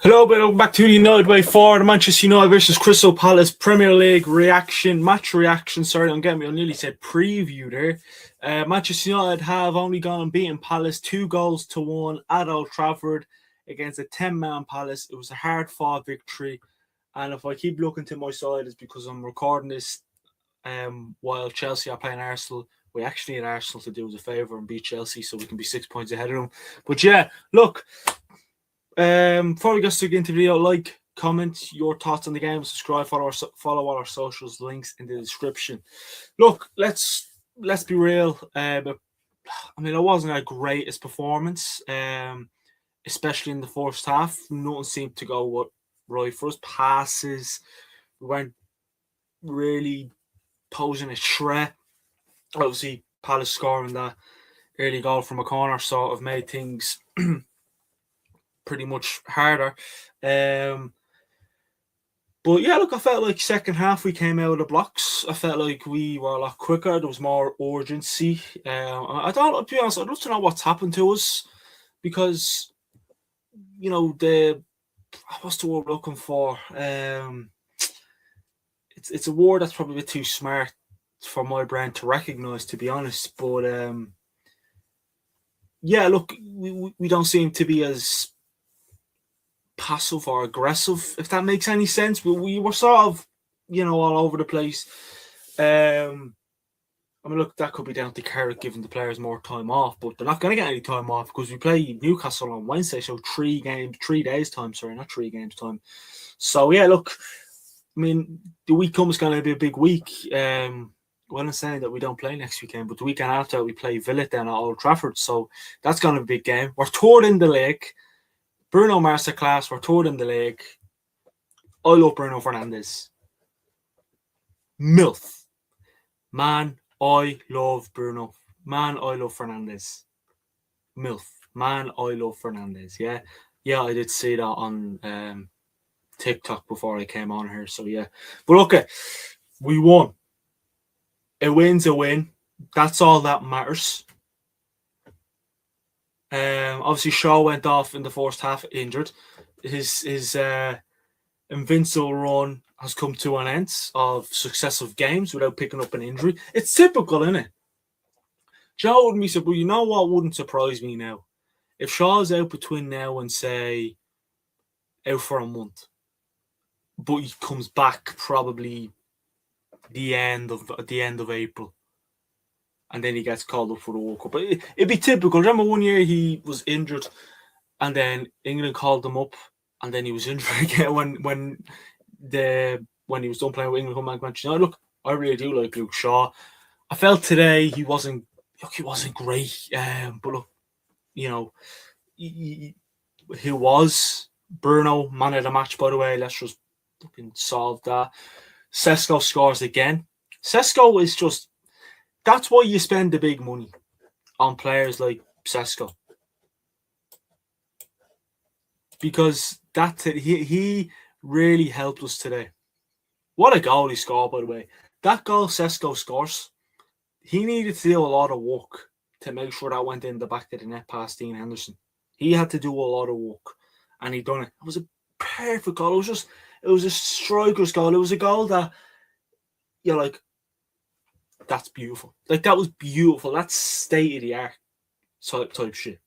Hello, welcome back to the United Way Forward, the Manchester United versus Crystal Palace Premier League match reaction. Sorry, I nearly said preview there. Manchester United have only gone and beaten Palace 2-1 at Old Trafford against a 10-man Palace. It was a hard-fought victory, and if I keep looking to my side, it's because I'm recording this while Chelsea are playing Arsenal. We actually need Arsenal to do us a favour and beat Chelsea so we can be 6 points ahead of them. But yeah, look. Before we get stuck into the video, like, comment your thoughts on the game, subscribe, follow all our socials, links in the description. Look, let's be real. But it wasn't our greatest performance, especially in the first half. Nothing seemed to go right for us. Passes, we weren't really posing a threat. Obviously, Palace scoring that early goal from a corner sort of made things pretty much harder. But yeah, look, I felt like second half we came out of the blocks. I felt like we were a lot quicker. There was more urgency. I don't, to be honest, I don't know what's happened to us because, what's the word I'm looking for? It's a word that's probably a bit too smart for my brain to recognise, to be honest. But yeah, look, we don't seem to be as passive or aggressive, if that makes any sense. But we were sort of, all over the place. Look, that could be down to Carrick giving the players more time off, but they're not going to get any time off because we play Newcastle on Wednesday, so 3 days time. Sorry, not 3 games time. So yeah, look, the week comes going to be a big week. Well, I'm saying that we don't play next weekend, but the weekend after we play Villa then at Old Trafford, so that's going to be a big game. We're third in the league. Bruno Masterclass, we're third in the league. I love Bruno Fernandes. MILF. Man, I love Bruno. Man, I love Fernandes. MILF. Man, I love Fernandes. Yeah, I did see that on TikTok before I came on here. So yeah. But okay, we won. A win's a win. That's all that matters. Obviously, Shaw went off in the first half injured. His invincible run has come to an end of successive games without picking up an injury. It's typical, isn't it? Joe wouldn't be said, well, you know what wouldn't surprise me now? If Shaw's out between now and, say, out for a month, but he comes back probably the end of April, and then he gets called up for the World Cup. But it'd be typical. Remember one year he was injured, and then England called him up, and then he was injured again when he was done playing with England. Come back, Manchester United. Look, I really do like Luke Shaw. I felt today he wasn't great, but look, he was Bruno, man of the match. By the way, let's just fucking solve that. Sesko scores again. Sesko is just. That's why you spend the big money on players like Sesko. Because he really helped us today. What a goal he scored, by the way. That goal Sesko scores, he needed to do a lot of work to make sure that went in the back of the net past Dean Henderson. He had to do a lot of work, and he done it. It was a perfect goal. It was a striker's goal. It was a goal that you're like, that's beautiful. Like, that was beautiful. That's state of the art type shit.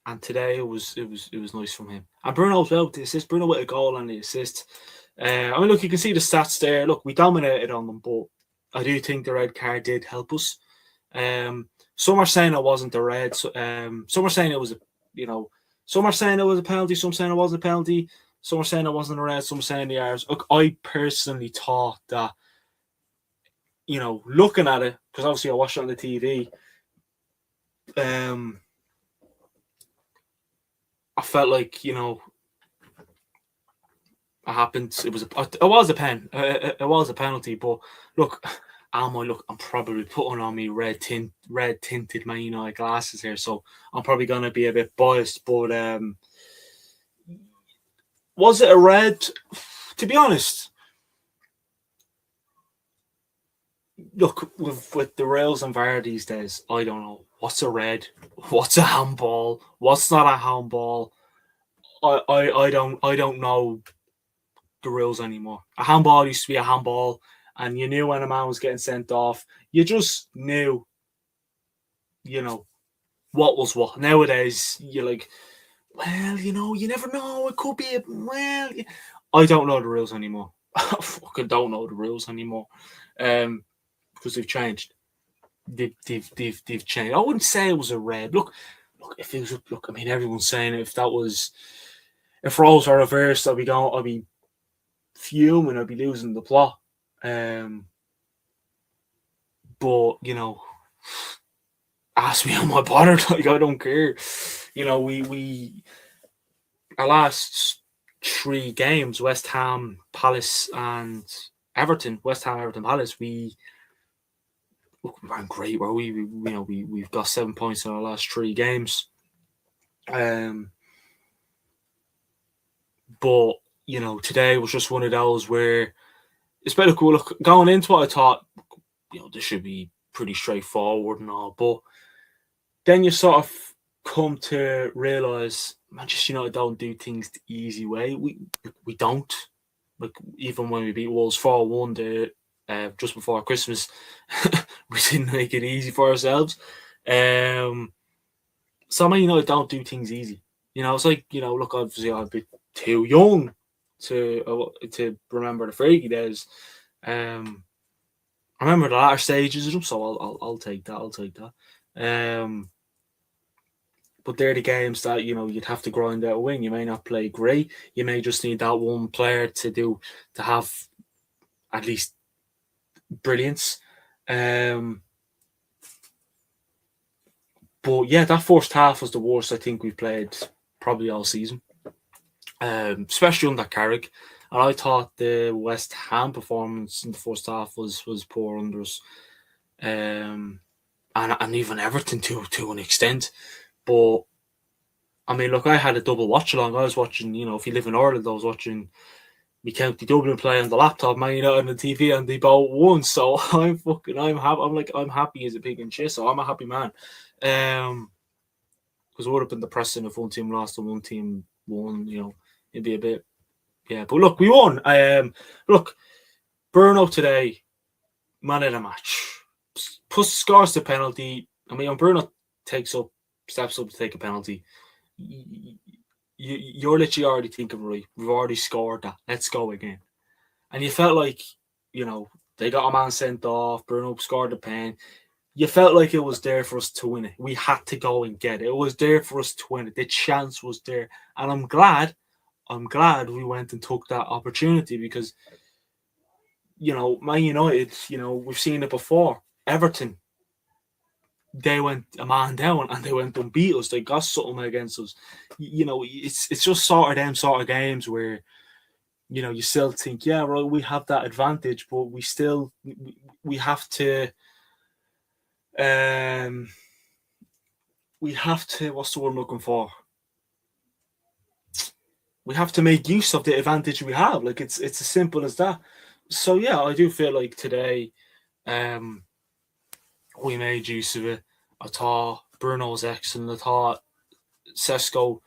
And today it was nice from him. And Bruno as well with the assist. Bruno with a goal and the assist. Look, you can see the stats there. Look, we dominated on them, but I do think the red card did help us. Some are saying it wasn't the red. Some are saying it was some are saying it was a penalty. Some saying it wasn't a penalty. Some are saying it wasn't a red. Some saying the R's. Look, I personally thought that, looking at it, because obviously I watched it on the TV, I felt like, it happened. It was a penalty. But look, I'm probably putting on me red tinted Man United glasses here, so I'm probably gonna be a bit biased. But was it a red? To be honest, look, with the rails and VAR these days, I don't know what's a red, what's a handball, what's not a handball. I don't know the rules anymore. A handball used to be a handball, and you knew when a man was getting sent off. You just knew, what was what. Nowadays, you're like, well, you never know. It could be I don't know the rules anymore. I fucking don't know the rules anymore, because they've changed. They've changed. I wouldn't say it was a red. Look. If it was, I mean, everyone's saying if roles are reversed, I'd be fuming. I'd be losing the plot. But ask me, am I bothered? Like, I don't care. We our last 3 games, West Ham, Palace, and Everton. West Ham, Everton, Palace. We ran great. Where we've got 7 points in our last 3 games. But today was just one of those where it's better. Look, going into it, I thought this should be pretty straightforward and all, but then you sort of come to realise Manchester United don't do things the easy way. We don't. Like, even when we beat Wolves 4-1 just before Christmas, we didn't make it easy for ourselves. So Man United don't do things easy. It's like, look, obviously I'm a bit too young to remember the freaky days. I remember the latter stages of them, so I'll take that. But they're the games that you'd have to grind out a win. You may not play great. You may just need that one player to have at least brilliance. But yeah, that first half was the worst I think we've played probably all season, especially under Carrick. And I thought the West Ham performance in the first half was poor under us, and even Everton to an extent. But I mean, look, I had a double watch along. I was watching, if you live in Ireland, I was watching we County Dublin play on the laptop, Man United on the TV, and they both won. So I'm happy. I'm happy as a pig in shit. So I'm a happy man. Because it would have been depressing if one team lost and one team won. It'd be a bit, yeah. But look, we won. Look, Bruno today, man of the match. Scores the penalty. I mean, when Bruno steps up to take a penalty, you're literally already thinking, right, we've already scored that. Let's go again. And you felt like, they got a man sent off. Bruno scored the pen. You felt like it was there for us to win it. We had to go and get it. It was there for us to win it. The chance was there. And I'm glad we went and took that opportunity because, Man United, we've seen it before. Everton, they went a man down and they went and beat us. They got something against us. It's just sort of games where, you still think, yeah, right, we have that advantage, but we have to, what's the word I'm looking for? We have to make use of the advantage we have. Like, it's as simple as that. So yeah, I do feel like today, we made use of it. I thought Bruno was excellent. I thought Sesko,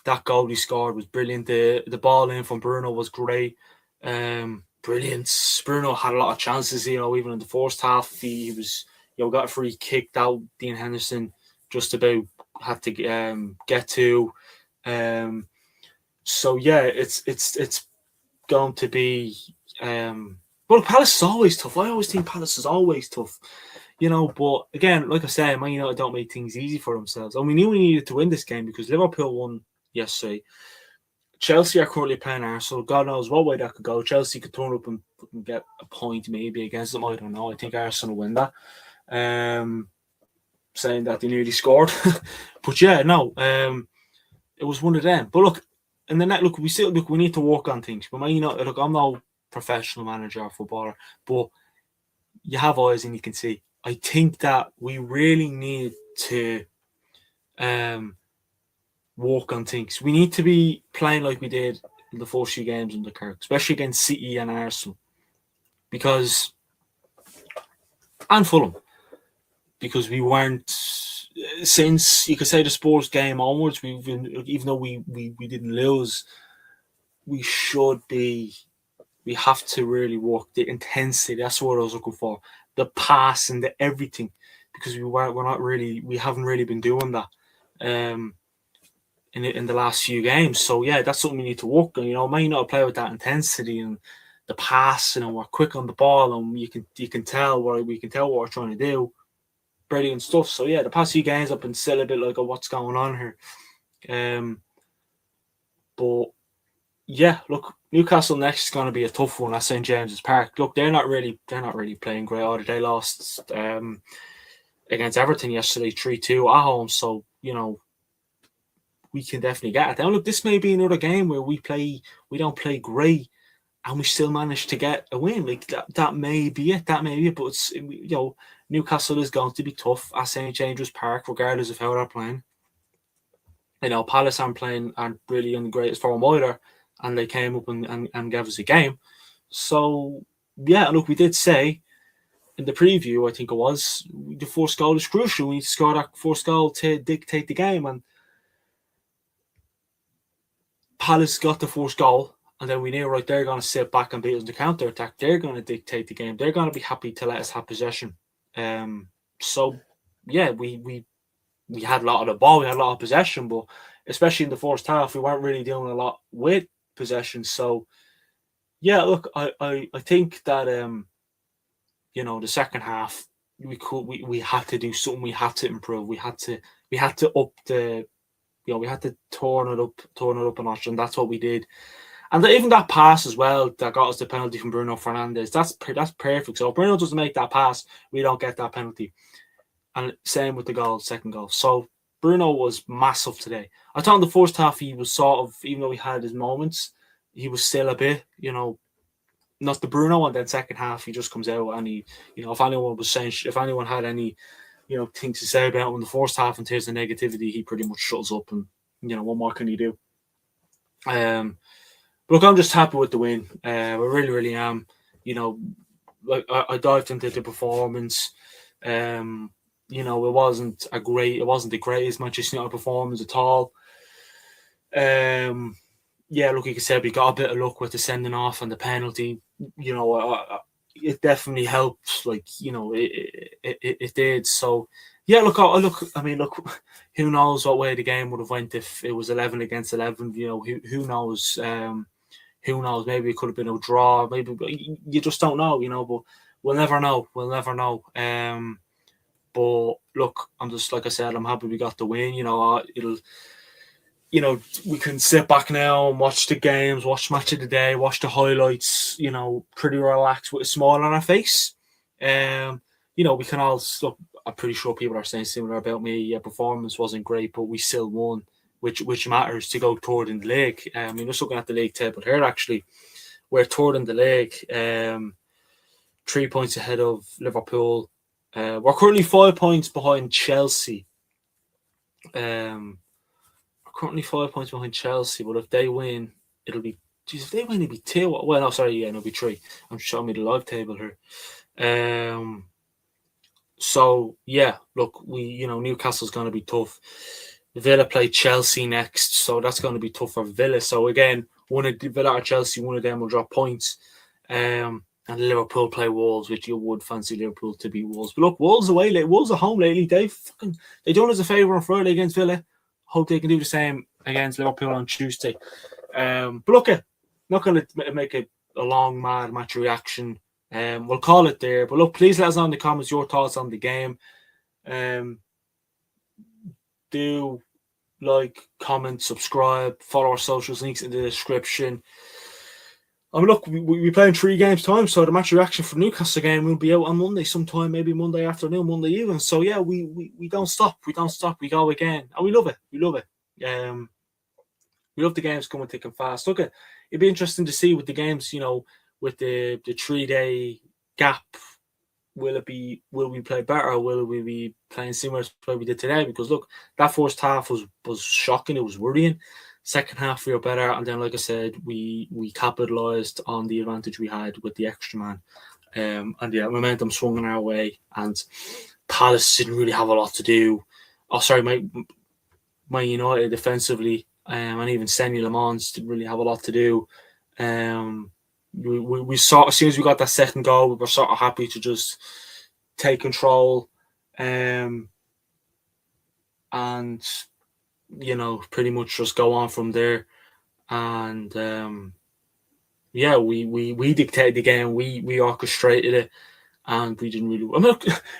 that goal he scored was brilliant. The ball in from Bruno was great. Brilliant. Bruno had a lot of chances, even in the first half. He was, got a free kick that Dean Henderson just about had to get to. So yeah, it's going to be. Well, Palace is always tough. I always think Palace is always tough. But again, like I said, Man United don't make things easy for themselves. And we knew we needed to win this game because Liverpool won yesterday. Chelsea are currently playing Arsenal. God knows what way that could go. Chelsea could turn up and get a point maybe against them. I don't know. I think Arsenal win that. Saying that they nearly scored. But yeah, no. It was one of them. But look, in the net, we need to work on things. But Man United, look, I'm no professional manager or footballer, but you have eyes and you can see. I think that we really need to work on things. We need to be playing like we did in the first few games in the Kirk, especially against City and Arsenal, and Fulham, because we weren't since you could say the Spurs game onwards, we've been, even though we didn't lose, we should be. We have to really work the intensity. That's what I was looking for. The pass and the everything, because we haven't really been doing that in the last few games. So yeah, that's something we need to work on. Might not play with that intensity and the pass. We're quick on the ball, and we can tell what we're trying to do. Brilliant stuff. So yeah, the past few games I've been still a bit like, what's going on here? But yeah, look, Newcastle next is going to be a tough one at St James's Park. Look, they're not really playing great either. They lost against Everton yesterday, 3-2 at home. So we can definitely get it. Now, look, this may be another game where we don't play great, and we still manage to get a win. Like that may be it. But it's Newcastle is going to be tough at St James's Park, regardless of how they're playing. Palace aren't really in the greatest form either, and they came up and gave us a game. So yeah, look, we did say in the preview, I think it was, the first goal is crucial. We need to score that first goal to dictate the game, and Palace got the first goal, and then we knew, right, they're going to sit back and beat us in the counter-attack. They're going to dictate the game. They're going to be happy to let us have possession. So yeah, we had a lot of the ball, we had a lot of possession, but especially in the first half, we weren't really doing a lot with possession. So yeah, look, I think that the second half we had to do something. We had to improve. We had to up the, we had to turn it up a notch, and that's what we did. And even that pass as well that got us the penalty from Bruno Fernandes, that's perfect. So if Bruno doesn't make that pass, we don't get that penalty. And same with the second goal. So Bruno was massive today. I thought in the first half he was sort of, even though he had his moments, he was still a bit, not the Bruno. And then second half he just comes out and he, if anyone had any, things to say about him in the first half in terms of negativity, he pretty much shuts up. And what more can he do? Look, I'm just happy with the win. I really, really am. Like I dived into the performance. It wasn't the greatest Manchester United performance at all. Yeah, look, like I said, we got a bit of luck with the sending off and the penalty. It definitely helped. Like, it did. So yeah, look, who knows what way the game would have went if it was 11 against 11? Who knows? Who knows? Maybe it could have been a draw. Maybe you just don't know. But we'll never know. But look, I'm just, like I said, I'm happy we got the win. We can sit back now and watch the games, watch match of the day, watch the highlights. Pretty relaxed with a smile on our face. We can all look. I'm pretty sure people are saying similar about me. Yeah, performance wasn't great, but we still won, which matters to go third in the league. Just looking at the league table here, actually, we're third in the league, 3 points ahead of Liverpool. We're currently 5 points behind Chelsea. We're currently 5 points behind Chelsea, but if they win, it'll be 2. Well, no, sorry, it'll be 3. I'm showing me the live table here. So yeah, look, Newcastle's going to be tough. Villa play Chelsea next, so that's going to be tough for Villa. So again, one of Villa or Chelsea, one of them will drop points. And Liverpool play Wolves, which you would fancy Liverpool to beat Wolves. But look, Wolves at home lately. They done us a favour on Friday against Villa. Hope they can do the same against Liverpool on Tuesday. But look, not going to make a long, mad match reaction. We'll call it there. But look, please let us know in the comments your thoughts on the game. Do like, comment, subscribe, follow our socials, links in the description. Look, we play in 3 games time, so the match reaction for Newcastle game will be out on Monday sometime, maybe Monday afternoon, Monday evening. So yeah, we don't stop. We go again, and we love it. We love the games coming thick and fast. Look, it'd be interesting to see with the games, with the 3-day gap. Will we play better, or will we be playing similar to what we did today? Because look, that first half was shocking. It was worrying. Second half we were better, and then, like I said, we capitalised on the advantage we had with the extra man, and yeah, momentum swung in our way. And Palace didn't really have a lot to do. Oh, sorry, my United defensively, and even Senny Le Mans didn't really have a lot to do. We saw, as soon as we got that second goal, we were sort of happy to just take control, and pretty much just go on from there. And we dictated the game, we orchestrated it, and we didn't really. I mean,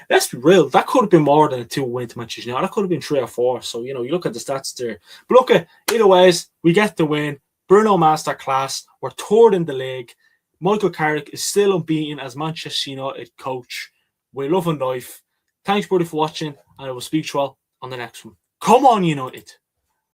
let's be real. That could have been more than a 2-win to Manchester United. That could have been 3 or 4. So you look at the stats there. But look at either ways, we get the win. Bruno Masterclass. We're third in the league. Michael Carrick is still unbeaten as Manchester United coach. We love and life. Thanks, buddy, for watching, and I will speak to you all on the next one. Come on, United.